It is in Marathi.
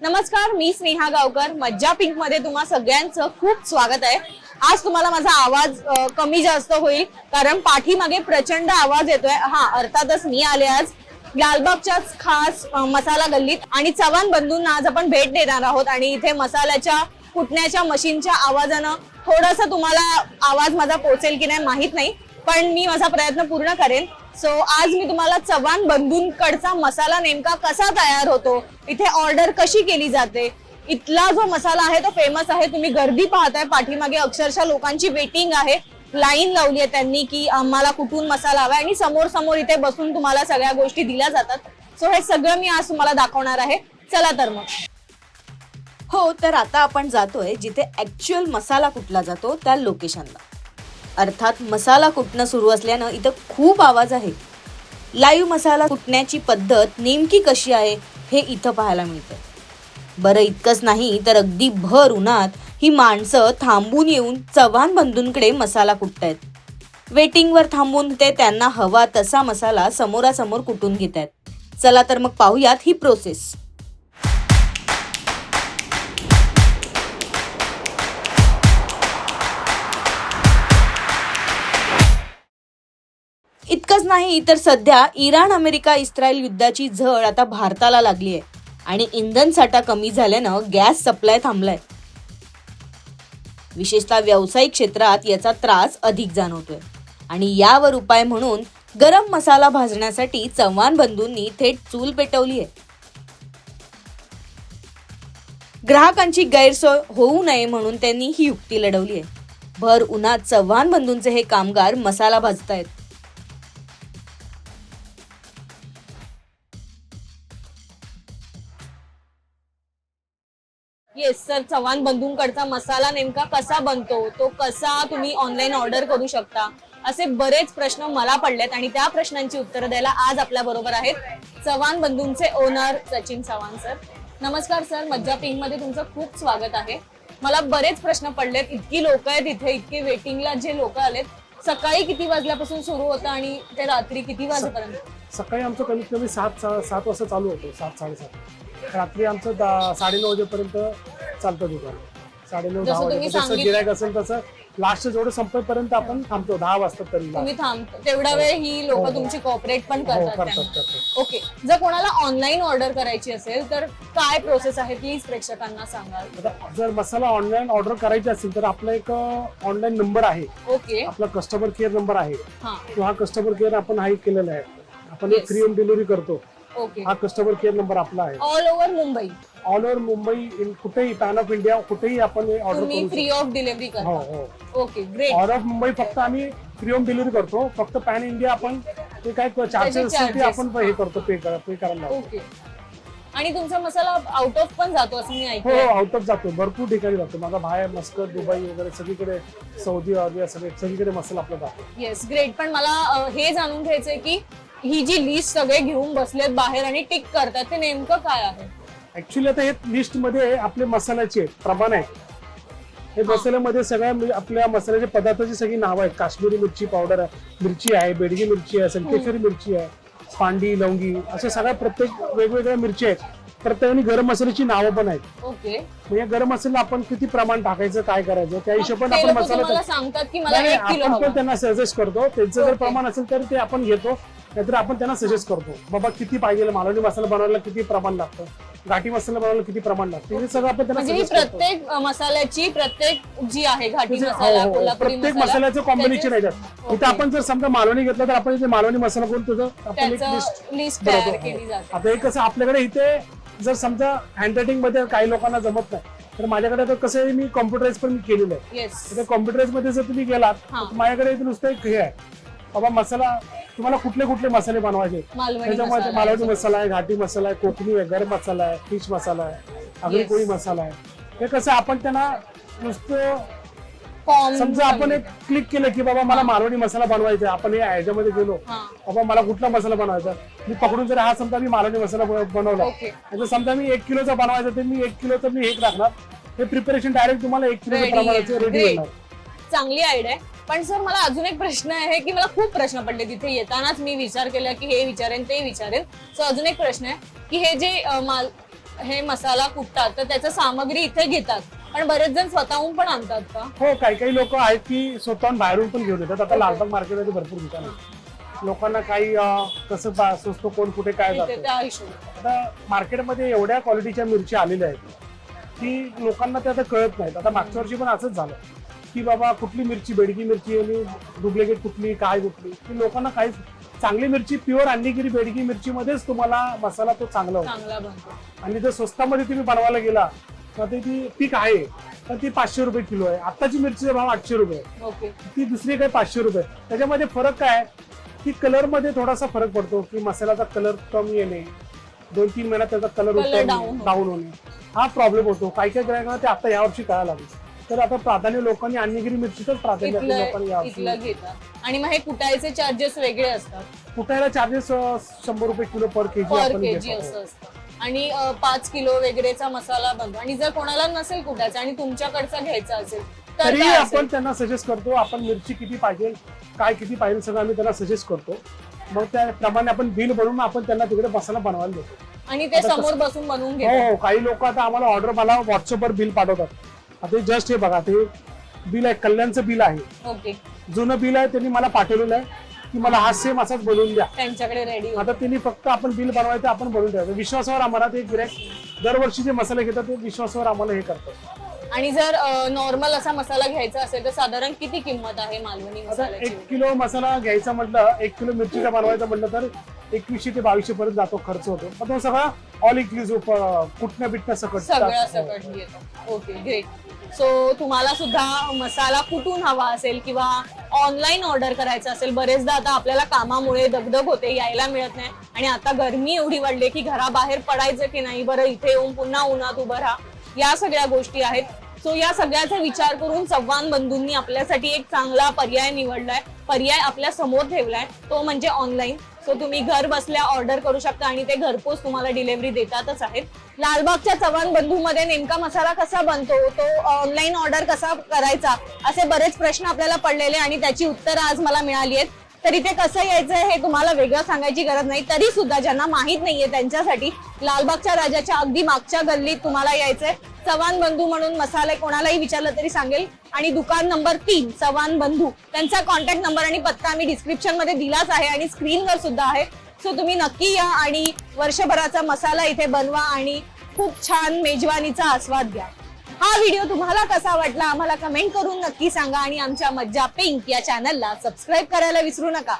नमस्कार, मी स्नेहा गावकर. मज्जा पिंक मध्ये तुम्हा सगळ्यांचं खूप स्वागत आहे. आज तुम्हाला माझा आवाज कमी जास्त होईल कारण पाठीमागे प्रचंड आवाज येतोय. अर्थातच मी आले आज लालबागच्याच खास मसाला गल्लीत आणि चव्हाण बंधूंना आज आपण भेट देणार आहोत आणि इथे मसाल्याच्या कुटण्याच्या मशीनच्या आवाजानं थोडासा तुम्हाला आवाज माझा पोहोचेल की नाही माहित नाही, पण मी माझा प्रयत्न पूर्ण करेन. सो आज मी तुम्हाला चव्हाण बंधूंकडचा मसाला नेमका कसा तयार होतो, इथे ऑर्डर कशी केली जाते, इथला जो मसाला आहे तो फेमस आहे. तुम्ही गर्दी पाहताय पाठीमागे, अक्षरशः लोकांची वेटिंग आहे, लाईन लावली आहे त्यांनी की आम्हाला कुठून मसाला हवा आणि समोर समोर इथे बसून तुम्हाला सगळ्या गोष्टी दिल्या जातात. सो हे सगळं मी आज तुम्हाला दाखवणार आहे. चला तर मग. हो, तर आता आपण जातोय जिथे ऍक्च्युअल मसाला कुटला जातो त्या लोकेशनला. अर्थात मसाला कुटणं सुरू असल्यानं इथं खूप आवाज आहे. लाईव्ह मसाला कुटण्याची पद्धत नेमकी कशी आहे हे इथं पाहायला मिळतं. बरं, इतकंच नाही तर अगदी भर उन्हात ही माणसं थांबून येऊन चव्हाण बंधूंकडे मसाला कुटतायत. वेटिंगवर थांबून ते त्यांना हवा तसा मसाला समोरासमोर कुटून घेत आहेत. चला तर मग पाहूयात ही प्रोसेस. इतकंच नाही तर सध्या इराण अमेरिका इस्रायल युद्धाची झळ आता भारताला लागली आहे आणि इंधन साठा कमी झाल्यानं गॅस सप्लाय थांबलाय. विशेषतः व्यावसायिक क्षेत्रात याचा त्रास अधिक जाणवतोय आणि यावर उपाय म्हणून गरम मसाला भाजण्यासाठी चव्हाण बंधूंनी थेट चूल पेटवली आहे. ग्राहकांची गैरसोय होऊ नये म्हणून त्यांनी ही युक्ती लढवली आहे. भर उन्हात चव्हाण बंधूंचे हे कामगार मसाला भाजतायत. येस सर, चव्हाण बंधूंकडचा मसाला नेमका कसा बनतो, तो कसा तुम्ही ऑनलाईन ऑर्डर करू शकता, असे बरेच प्रश्न मला पडलेत आणि त्या प्रश्नांची उत्तरं द्यायला आज आपल्या बरोबर आहेत चव्हाण बंधूंचे ओनर सचिन चव्हाण सर. नमस्कार सर, मज्जा पिंक मध्ये तुमचं खूप स्वागत आहे. मला बरेच प्रश्न पडलेत. इतकी लोक आहेत इथे, इतके वेटिंगला जे लोक आलेत. सकाळी किती वाजल्यापासून सुरू होतं आणि ते रात्री किती वाजेपर्यंत? सकाळी आमचं कमीत कमी 7 वाजता चालू होतं, 7-7:30. रात्री आमचं 9:30 वाजेपर्यंत चालतं दुकान. 9:30-10 वाजेपर्यंत गिरायक असेल तसं लास्ट जेवढं संपेपर्यंत आपण थांबतो 10 वाजता तरी. तुम्ही थांबतो तेवढा वेळ ही लोक तुमची कोऑपरेट पण करतात. ओके, जर कोणाला ऑनलाईन ऑर्डर करायची असेल तर काय प्रोसेस आहे, प्लीज प्रेक्षकांना सांगाल. जर मसाला ऑनलाईन ऑर्डर करायची असेल तर आपला एक ऑनलाईन नंबर आहे. ओके, आपला कस्टमर केअर नंबर आहे. तो हा कस्टमर केअर आपण हाईक केलेला आहे. आपण एक फ्री होम डिलिव्हरी करतो. ओके, हा कस्टमर केअर नंबर आपला आहे. ऑल ओव्हर मुंबई, कुठेही पॅन ऑफ इंडिया कुठेही आपण ऑर्डर करू. फ्री ऑफ डिलिव्हरी करता? हो. Okay, great. All of Mumbai फक्त आम्ही फ्री होम डिलिव्हरी करतो. फक्त पॅन इंडिया आपण ते काय चार्जेस असतील ते आपण हे करतो, पे करायला. ओके, आणि तुमचा मसाला आउट ऑफ पण जातो असं मी हो, ऐकलं? आउट ऑफ जातो, भरपूर ठिकाणी जातो. माझा भाई मस्कत, दुबई वगैरे सगळीकडे, सौदी अरेबिया सगळीकडे मसाला आपला जातो. Yes, great. पण मला हे जाणून घ्यायचंय की ही जी लिस्ट सगळे घेऊन बसलेत बाहेर आणि टिक करतात, ते नेमकं काय आहे? ऍक्च्युली आता हे लिस्ट मध्ये आपले मसाल्याचे प्रमाण आहे. हे मसाल्यामध्ये सगळ्या आपल्या मसाल्याच्या पदार्थाची सगळी नावं आहेत. काश्मीरी मिरची पावडर मिरची आहे, बेडगी मिरची आहे, संकेश्वरी मिरची आहे, पांडी, लवंगी, अशा सगळ्या प्रत्येक वेगवेगळ्या मिरची आहेत. प्रत्येकाने गरम मसाल्याची नावं पण आहेत. ओके, म्हणजे गरम मसाला आपण किती प्रमाण टाकायचं, काय करायचं, त्या हिशोबाने आपण मसाला सांगतात की मला 1 किलो आपण पण त्यांना सजेस्ट करतो. त्यांचं जर प्रमाण असेल तर ते आपण घेतो, नाहीतर आपण त्यांना सजेस्ट करतो बाबा किती पाहिजे, मालवणी मसाला बनवायला किती प्रमाण लागतं, घाटी मसाला बनवायला किती प्रमाण लागतं, हे सगळं आपण त्यांना म्हणजे प्रत्येक मसाल्याची प्रत्येक जी आहे घाटी मसाला, कोल्हापुरी प्रत्येक मसाल्याचं कॉम्बिनेशन आहे. इथं आपण जर समजा मालवणी घेतलं तर आपण इथे मालवणी मसाला करून तुझं आपण एक लिस्ट तयार केली जाते. आता एक कसं आपल्याकडे इथे जर समजा हँडरायटिंग मध्ये काही लोकांना जमत नाही तर माझ्याकडे आता कसं आहे, मी कॉम्प्युटराइज पण केलेलं आहे. येस, कॉम्प्युटराइज मध्ये जर तुम्ही गेलात माझ्याकडे नुसतं एक हे आहे बाबा मसाला तुम्हाला कुठले कुठले मसाले बनवायचे. त्याच्यामध्ये मालवणी मसाला आहे, घाटी मसाला आहे, कोकणी आहे, गरम मसाला आहे, फिश मसाला आहे, आगरी कोळी मसाला आहे. हे कसं आपण त्यांना नुसतं समजा आपण एक क्लिक केलं की बाबा मला मालवणी मसाला बनवायचा आहे, आपण ह्याच्यामध्ये गेलो बाबा मला कुठला मसाला बनवायचा, मी पकडून जर हा समजा मी मालवणी मसाला बनवला, जर समजा मी 1 किलोचा बनवायचा तर मी 1 किलोचं मी हे टाकणार. हे प्रिपरेशन डायरेक्ट तुम्हाला 1 किलो प्रमाणाचं रेडी होणार. चांगली आयडिया आहे. पण सर मला अजून एक प्रश्न आहे की मला खूप प्रश्न पडले तिथे येतानाच. मी विचार केला की हे विचारेन ते विचारेन. सो अजून एक प्रश्न आहे की हे जे हे मसाला कुटतात तर त्याचं सामग्री इथे घेतात, पण बरेच जण स्वतःहून पण आणतात का? हो, काही लोक आहेत की स्वतःहून बाहेरून पण घेऊन येतात. आता लालबाग मार्केटमध्ये भरपूर दुकान आहेत. लोकांना काही कसं स्वस्त कोण कुठे काय इथे जातं. त्या हिशोबाने. आता मार्केटमध्ये एवढ्या क्वालिटीच्या मिरची आलेल्या आहेत की लोकांना ते आता कळत नाहीत. आता मागच्या वर्षी पण असंच झालं की बाबा कुठली मिरची, बेडगी मिरची आणि डुप्लिकेट कुठली, काय कुठली, की लोकांना काहीच. चांगली मिरची प्युअर अंडीगिरी बेडगी मिरची मध्येच तुम्हाला मसाला तो चांगला होतो. चांगला बनतो. आणि जर स्वस्तामध्ये तुम्ही बनवायला गेला तर ती पीक आहे तर ती 500 रुपये किलो आहे. आताची मिरचीचा भाव 800 रुपये, ओके. ती दुसरी काय 500 रुपये. त्याच्यामध्ये फरक काय आहे की कलर मध्ये थोडासा फरक पडतो की मसाल्याचा कलर कमी येणे, 2-3 महिन्यात त्याचा कलर डाऊन होणे, हा प्रॉब्लेम होतो. काही ग्राहकांना ते आता यावर्षी कळायला लागेल. तर आता प्राधान्य लोकांनी अन्यगिरी मिरचीच प्राधान्य लोकांनी इथलं यावर्षी घेतात. आणि मग हे कुटायचे चार्जेस वेगळे असतात, कुठायला चार्जेस 100 रुपये किलो पर केजी पर आपण केजी घेतो. असं असतं. आणि 5 किलो वगैरेचा मसाला बनतो. आणि जर कोणाला नसेल कुटायचा आणि तुमच्याकडचा घ्यायचा असेल तर तरी काय आपण असेल? त्यांना सजेस्ट करतो, आपण मिरची किती पाहिजे, काय किती पाहिजे सगळं आम्ही त्यांना सजेस्ट करतो. मग त्याप्रमाणे आपण बिल बनवून आपण त्यांना तिकडे मसाला बनवायला देतो. आणि ते समोर बसून बनवून हो घेतात. हो, काही लोक आता आम्हाला ऑर्डर मला व्हॉट्सअपवर बिल पाठवतात. आता जस्ट हे बघा, ते बिल आहे, कल्याणचं बिल आहे, ओके. जुनं बिल आहे, त्यांनी मला पाठवलेलं आहे की मला हा सेम असाच बनवून द्या. त्यांच्याकडे रेडी. आता त्यांनी फक्त आपण बिल बनवायचं, आपण बनवून ठेवायचं. विश्वासावर आम्हाला ते गिऱ्हाईक दरवर्षी जे मसाले घेतात ते विश्वासावर आम्हाला हे करतात. आणि जर नॉर्मल असा मसाला घ्यायचा असेल तर साधारण किती किंमत आहे मालवणी आता मसाल्याची? 1 किलो मसाला घ्यायचा म्हटलं, 1 किलो मिरचीचा बनवायचं म्हटलं तर 2100 ते 2200 पर्यंत जातो, खर्च होतो. पण तो सगळा ऑल इन्क्लुसिव्ह, कुठनं बिटणं सकट सगळं सकट येतं. Okay, great. सो तुम्हाला सुद्धा मसाला कुठून हवा असेल किंवा ऑनलाईन ऑर्डर करायचा असेल, बरेचदा आता आपल्याला कामामुळे दगदग होते, यायला मिळत नाही. आणि आता गरमी एवढी वाढली की घराबाहेर पडायचं की नाही, बरं इथे येऊन पुन्हा उन्हात उभं राहा, या सगळ्या गोष्टी आहेत. सो या सगळ्याचा विचार करून चव्हाण बंधूंनी आपल्यासाठी एक चांगला पर्याय निवडलाय, पर्याय आपल्या समोर ठेवलाय, तो म्हणजे ऑनलाईन. सो तुम्ही घर बसल्या ऑर्डर करू शकता आणि ते घरपोच तुम्हाला डिलिव्हरी देतातच आहेत. लालबागच्या चव्हाण बंधू मध्ये नेमका मसाला कसा बनतो, तो ऑनलाईन ऑर्डर कसा करायचा, असे बरेच प्रश्न आपल्याला पडलेले आणि त्याची उत्तरं आज मला मिळाली आहेत. तर इथे कसं यायचं हे तुम्हाला वेगळं सांगायची गरज नाही. तरी सुद्धा ज्यांना माहित नाहीये त्यांच्यासाठी लालबागच्या राजाच्या अगदी मागच्या गल्लीत तुम्हाला यायचंय. चव्हाण बंधू म्हणून मसाले कोणालाही विचारलं तरी सांगेल. आणि दुकान नंबर 3 चव्हाण बंधू, त्यांचा कॉन्टॅक्ट नंबर आणि पत्ता मी डिस्क्रिप्शन मध्ये दिलाच आहे आणि स्क्रीनवर सुद्धा आहे. सो तुम्ही नक्की या आणि वर्षभराचा मसाला इथे बनवा आणि खूप छान मेजवानीचा आस्वाद घ्या. हा व्हिडिओ तुम्हाला कसा वाटला आम्हाला कमेंट करून नक्की सांगा आणि आमच्या मज्जा पिंक या चॅनलला सबस्क्राईब करायला विसरू नका.